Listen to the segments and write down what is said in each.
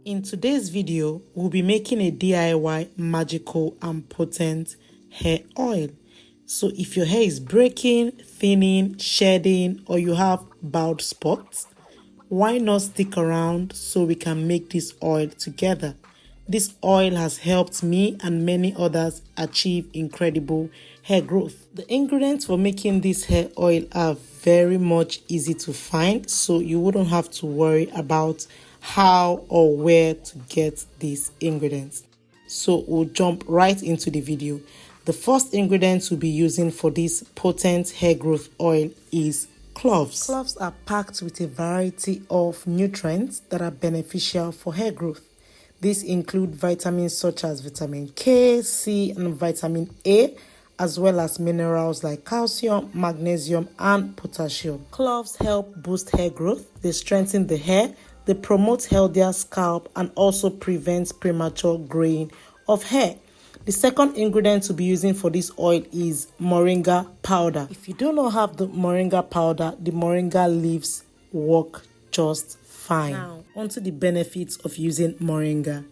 In today's video, we'll be making a DIY magical and potent hair oil. So if your hair is breaking, thinning, shedding, or you have bald spots, why not stick around so we can make this oil together? This oil has helped me and many others achieve incredible hair growth. The ingredients for making this hair oil are very much easy to find, so you wouldn't have to worry about how or where to get these ingredients. So we'll jump right into the video. The first ingredient we'll be using for this potent hair growth oil is cloves. Cloves are packed with a variety of nutrients that are beneficial for hair growth. These include vitamins such as vitamin K, C, and vitamin A, as well as minerals like calcium, magnesium, and potassium. Cloves help boost hair growth, they strengthen the hair, they promote healthier scalp, and also prevent premature graying of hair. The second ingredient to be using for this oil is moringa powder. If you do not have the moringa powder, the moringa leaves work just fine. Now, onto the benefits of using moringa.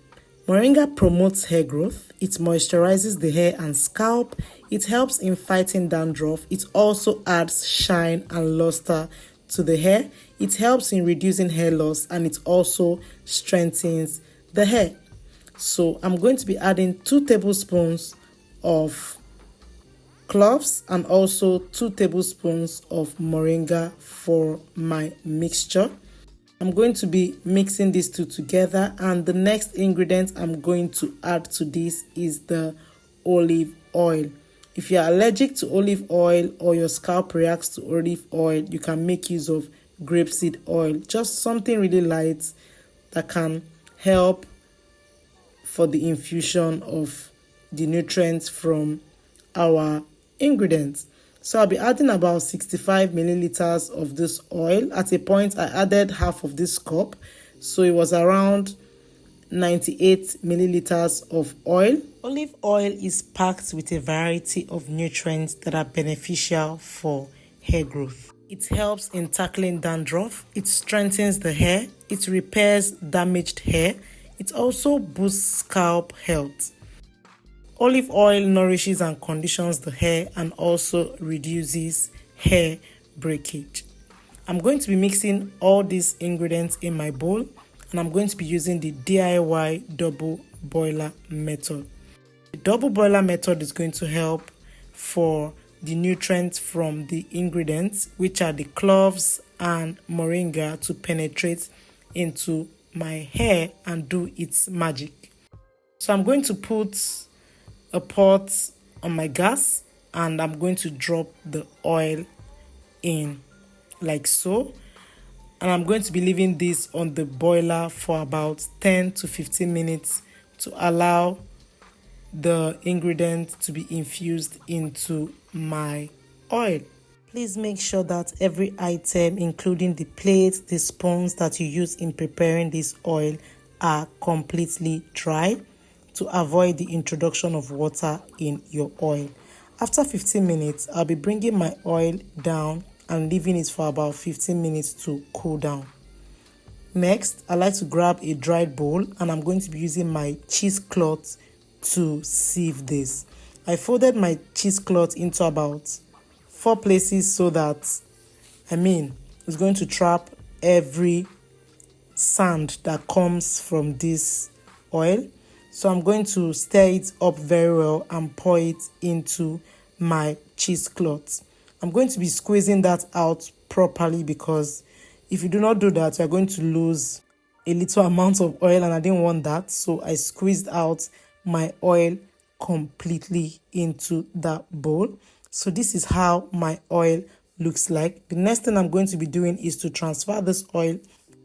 Moringa promotes hair growth, it moisturizes the hair and scalp, it helps in fighting dandruff, it also adds shine and luster to the hair, it helps in reducing hair loss, and it also strengthens the hair. So I'm going to be adding 2 tablespoons of cloves and also 2 tablespoons of moringa for my mixture. I'm going to be mixing these two together, and the next ingredient I'm going to add to this is the olive oil. If you're allergic to olive oil or your scalp reacts to olive oil, you can make use of grapeseed oil. Just something really light that can help for the infusion of the nutrients from our ingredients. So I'll be adding about 65 milliliters of this oil. At a point, I added half of this cup, so it was around 98 milliliters of oil. Olive oil is packed with a variety of nutrients that are beneficial for hair growth. It helps in tackling dandruff, it strengthens the hair, it repairs damaged hair, it also boosts scalp health. Olive oil nourishes and conditions the hair and also reduces hair breakage. I'm going to be mixing all these ingredients in my bowl, and I'm going to be using the DIY double boiler method. The double boiler method is going to help for the nutrients from the ingredients, which are the cloves and moringa, to penetrate into my hair and do its magic. So I'm going to put a pot on my gas, and I'm going to drop the oil in like so, and I'm going to be leaving this on the boiler for about 10 to 15 minutes to allow the ingredient to be infused into my oil. Please make sure that every item, including the plate, the spoons that you use in preparing this oil, are completely dry to avoid the introduction of water in your oil. After 15 minutes, I'll be bringing my oil down and leaving it for about 15 minutes to cool down. Next, I like to grab a dried bowl, and I'm going to be using my cheesecloth to sieve this. I folded my cheesecloth into about 4 places so that, it's going to trap every sand that comes from this oil. So I'm going to stir it up very well and pour it into my cheesecloth. I'm going to be squeezing that out properly, because if you do not do that, you're going to lose a little amount of oil, and I didn't want that. So I squeezed out my oil completely into that bowl. So this is how my oil looks like. The next thing I'm going to be doing is to transfer this oil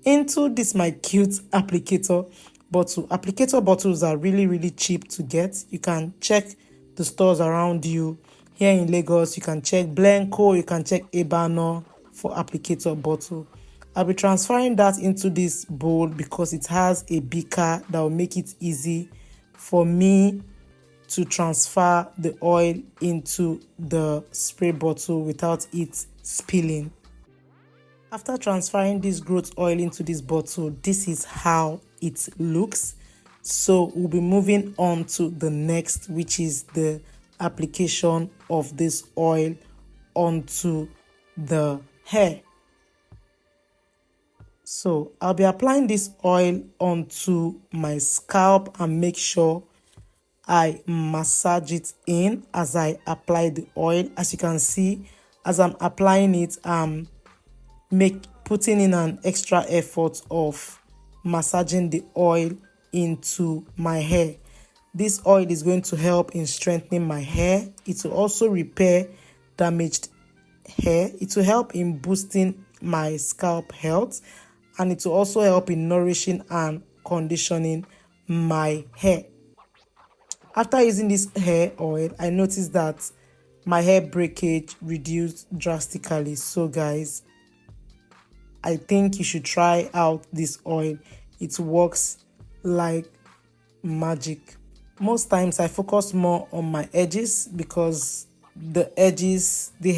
into this my cute applicator bottle. Applicator bottles are really cheap to get. You can check the stores around you. Here in Lagos, you can check Blenco, you can check Ebano for applicator bottle. I'll be transferring that into this bowl because it has a beaker that will make it easy for me to transfer the oil into the spray bottle without it spilling. After transferring this growth oil into this bottle, this is how it looks. So we'll be moving on to the next, which is the application of this oil onto the hair. So I'll be applying this oil onto my scalp and make sure I massage it in as I apply the oil. As you can see, as I'm applying it, I'm putting in an extra effort of massaging the oil into my hair. This oil is going to help in strengthening my hair. It will also repair damaged hair. It will help in boosting my scalp health, and it will also help in nourishing and conditioning my hair. After using this hair oil, I noticed that my hair breakage reduced drastically. So guys, I think you should try out this oil. It works like magic. Most times I focus more on my edges because the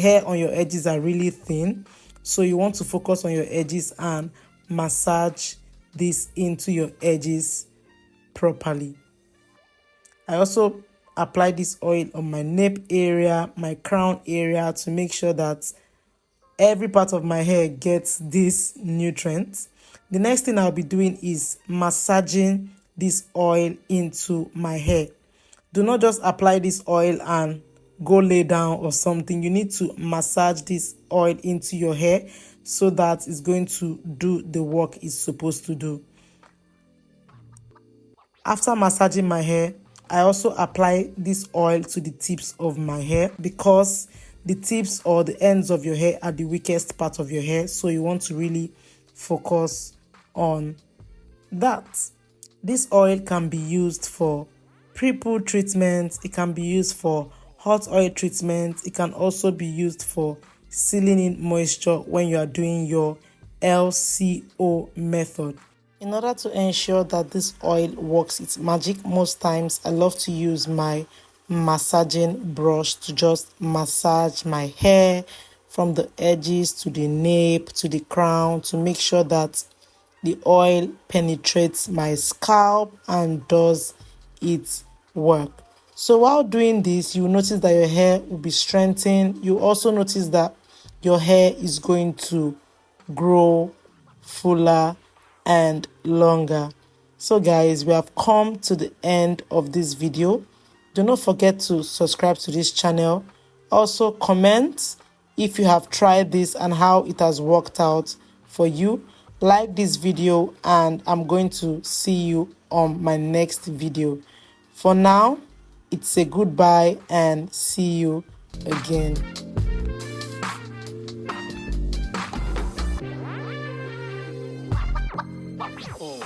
hair on your edges are really thin. So you want to focus on your edges and massage this into your edges properly. I also apply this oil on my nape area, my crown area, to make sure that every part of my hair gets this nutrient. The next thing I'll be doing is massaging this oil into my hair. Do not just apply this oil and go lay down or something. You need to massage this oil into your hair so that it's going to do the work it's supposed to do. After massaging my hair, I also apply this oil to the tips of my hair because the tips or the ends of your hair are the weakest part of your hair. So you want to really focus on that. This oil can be used for pre-poo treatments. It can be used for hot oil treatments. It can also be used for sealing in moisture when you are doing your LCO method. In order to ensure that this oil works its magic, most times I love to use my massaging brush to just massage my hair from the edges to the nape to the crown to make sure that the oil penetrates my scalp and does its work. So while doing this, you notice that your hair will be strengthened. You also notice that your hair is going to grow fuller and longer. So guys, we have come to the end of this video. Do not forget to subscribe to this channel. Also comment if you have tried this and how it has worked out for you. Like this video and I'm going to see you on my next video. For now, it's a goodbye and see you again. Oh.